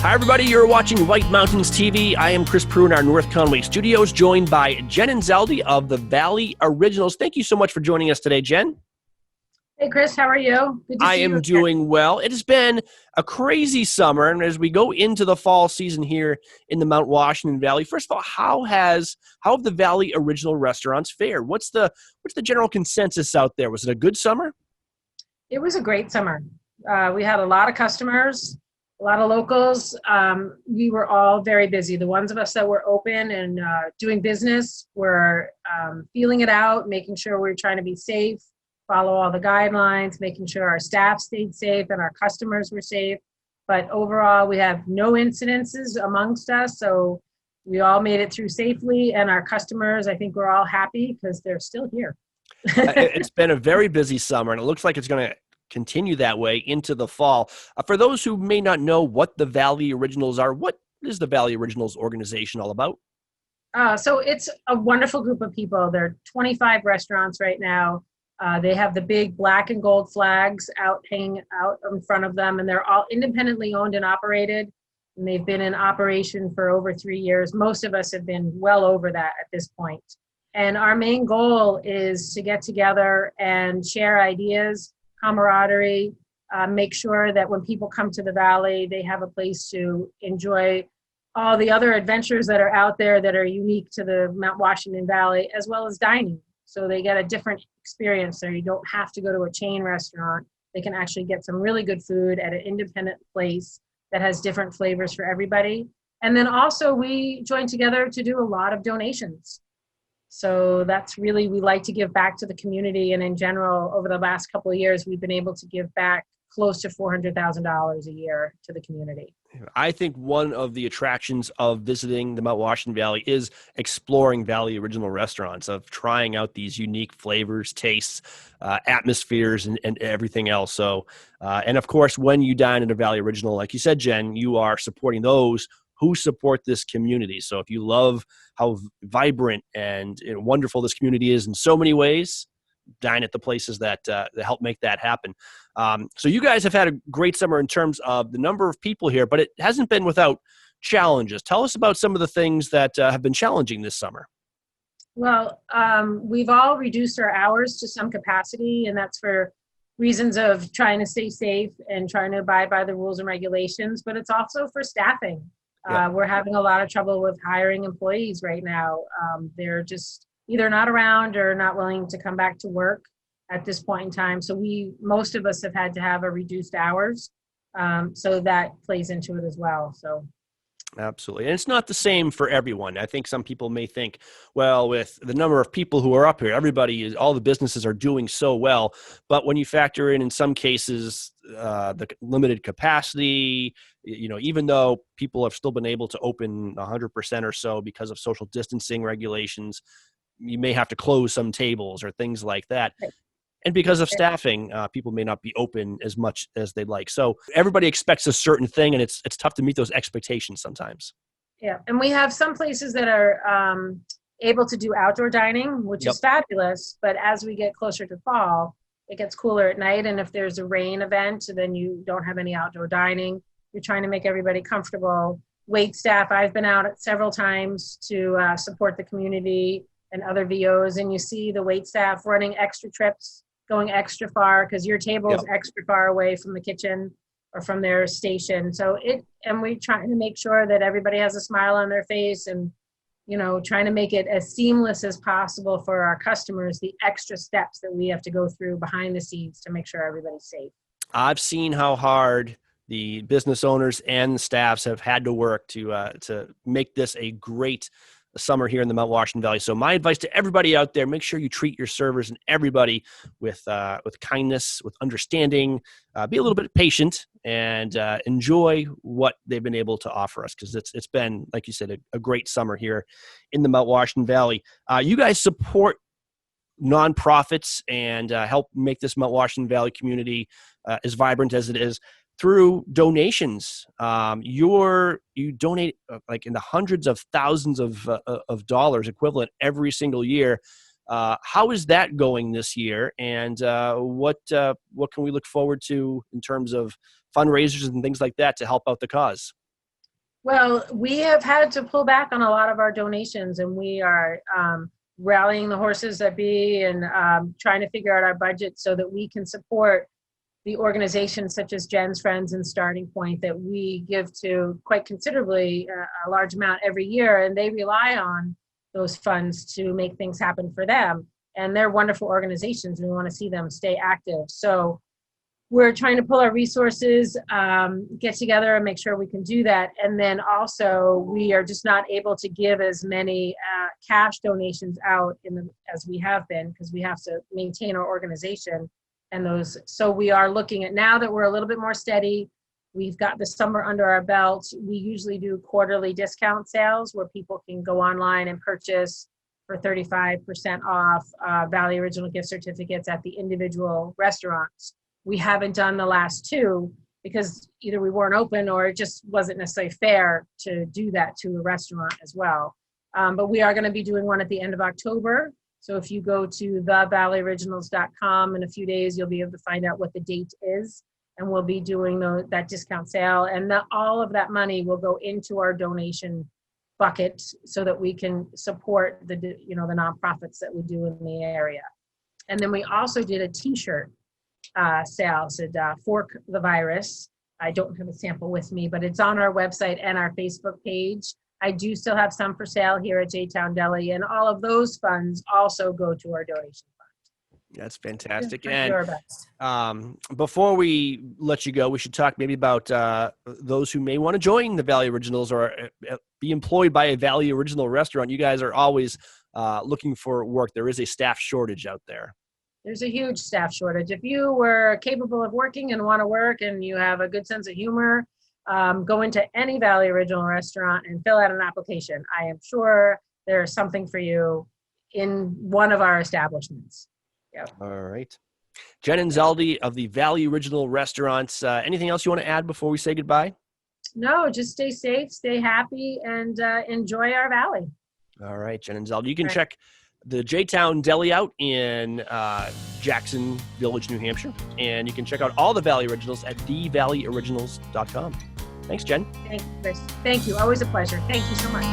Hi, everybody. You're watching White Mountains TV. I am Chris Prue in our North Conway studios, joined by Genn Anzaldi of the Valley Originals. Thank you so much for joining us today, Genn. Hey, Chris, how are you? Good to I see you am again. doing well. It has been a crazy summer, and as we go into the fall season here in the Mount Washington Valley, first of all, how have the Valley Original restaurants fared? What's the general consensus out there? Was it a good summer? It was a great summer. We had a lot of customers, a lot of locals. We were all very busy. The ones of us that were open and doing business were feeling it out, making sure we were trying to be safe, follow all the guidelines, making sure our staff stayed safe and our customers were safe. But overall, we have no incidences amongst us, so we all made it through safely. And our customers, I think we're all happy because they're still here. It's been a very busy summer, and it looks like it's going to continue that way into the fall. For those who may not know what the Valley Originals are, what is the Valley Originals organization all about? So it's a wonderful group of people. There are 25 restaurants right now. They have the big black and gold flags hanging out in front of them, and they're all independently owned and operated. And they've been in operation for over 3 years. Most of us have been well over that at this point. And our main goal is to get together and share ideas, camaraderie, make sure that when people come to the Valley, they have a place to enjoy all the other adventures that are out there that are unique to the Mount Washington Valley, as well as dining. So they get a different experience there. You don't have to go to a chain restaurant. They can actually get some really good food at an independent place that has different flavors for everybody. And then also we join together to do a lot of donations. So that's really, we like to give back to the community. And in general, over the last couple of years, we've been able to give back close to $400,000 a year to the community. I think one of the attractions of visiting the Mount Washington Valley is exploring Valley Original restaurants, of trying out these unique flavors, tastes, atmospheres, and everything else. So, and of course, when you dine at a Valley Original, like you said, Genn, you are supporting those who support this community. So if you love how vibrant and wonderful this community is in so many ways, dine at the places that help make that happen. So you guys have had a great summer in terms of the number of people here, but it hasn't been without challenges. Tell us about some of the things that have been challenging this summer. Well, we've all reduced our hours to some capacity, and that's for reasons of trying to stay safe and trying to abide by the rules and regulations, but it's also for staffing. Yeah. We're having a lot of trouble with hiring employees right now. They're just either not around or not willing to come back to work at this point in time. So most of us have had to have a reduced hours. So that plays into it as well. So. Absolutely. And it's not the same for everyone. I think some people may think, well, with the number of people who are up here, all the businesses are doing so well. But when you factor in some cases, the limited capacity, even though people have still been able to open 100% or so because of social distancing regulations, you may have to close some tables or things like that. Right. And because of staffing, people may not be open as much as they'd like. So everybody expects a certain thing, and it's tough to meet those expectations sometimes. Yeah, and we have some places that are able to do outdoor dining, which is fabulous. But as we get closer to fall, it gets cooler at night. And if there's a rain event, then you don't have any outdoor dining. You're trying to make everybody comfortable. Wait staff, I've been out several times to support the community and other VOs, and you see the wait staff running extra trips, going extra far because your table is extra far away from the kitchen or from their station. And we're trying to make sure that everybody has a smile on their face and, trying to make it as seamless as possible for our customers, the extra steps that we have to go through behind the scenes to make sure everybody's safe. I've seen how hard the business owners and the staffs have had to work to make this a great summer here in the Mount Washington Valley. So my advice to everybody out there, make sure you treat your servers and everybody with kindness, with understanding, be a little bit patient, and enjoy what they've been able to offer us, because it's been, like you said, a great summer here in the Mount Washington Valley. You guys support nonprofits and help make this Mount Washington Valley community as vibrant as it is through donations. You donate like in the hundreds of thousands of dollars equivalent every single year. How is that going this year? And what can we look forward to in terms of fundraisers and things like that to help out the cause? Well, we have had to pull back on a lot of our donations, and we are rallying the horses that be and trying to figure out our budget so that we can support the organizations such as Jenn's Friends and Starting Point that we give to quite considerably, a large amount every year, and they rely on those funds to make things happen for them. And they're wonderful organizations, and we want to see them stay active. So we're trying to pull our resources, get together and make sure we can do that. And then also we are just not able to give as many cash donations out as we have been, because we have to maintain our organization and those. So we are looking at, now that we're a little bit more steady, we've got the summer under our belt. We usually do quarterly discount sales where people can go online and purchase for 35% off Valley Original gift certificates at the individual restaurants. We haven't done the last two because either we weren't open or it just wasn't necessarily fair to do that to a restaurant as well. But we are going to be doing one at the end of October. So if you go to thevalleyoriginals.com in a few days, you'll be able to find out what the date is. And we'll be doing that discount sale. And all of that money will go into our donation bucket so that we can support the nonprofits that we do in the area. And then we also did a t-shirt sale, said Fork the Virus. I don't have a sample with me, but it's on our website and our Facebook page. I do still have some for sale here at J-Town Deli, and all of those funds also go to our donation fund. That's fantastic. And before we let you go, we should talk maybe about those who may want to join the Valley Originals or be employed by a Valley Original restaurant. You guys are always looking for work. There is a staff shortage out there. There's a huge staff shortage. If you were capable of working and want to work and you have a good sense of humor, go into any Valley Original restaurant and fill out an application. I am sure there's something for you in one of our establishments. Yep. All right. Genn Anzaldi of the Valley Original Restaurants. Anything else you want to add before we say goodbye? No, just stay safe, stay happy, and enjoy our Valley. All right, Genn Anzaldi. You can check the J-Town Deli out in Jackson Village, New Hampshire. And you can check out all the Valley Originals at thevalleyoriginals.com. Thanks, Genn. Thank you, Chris. Thank you. Always a pleasure. Thank you so much.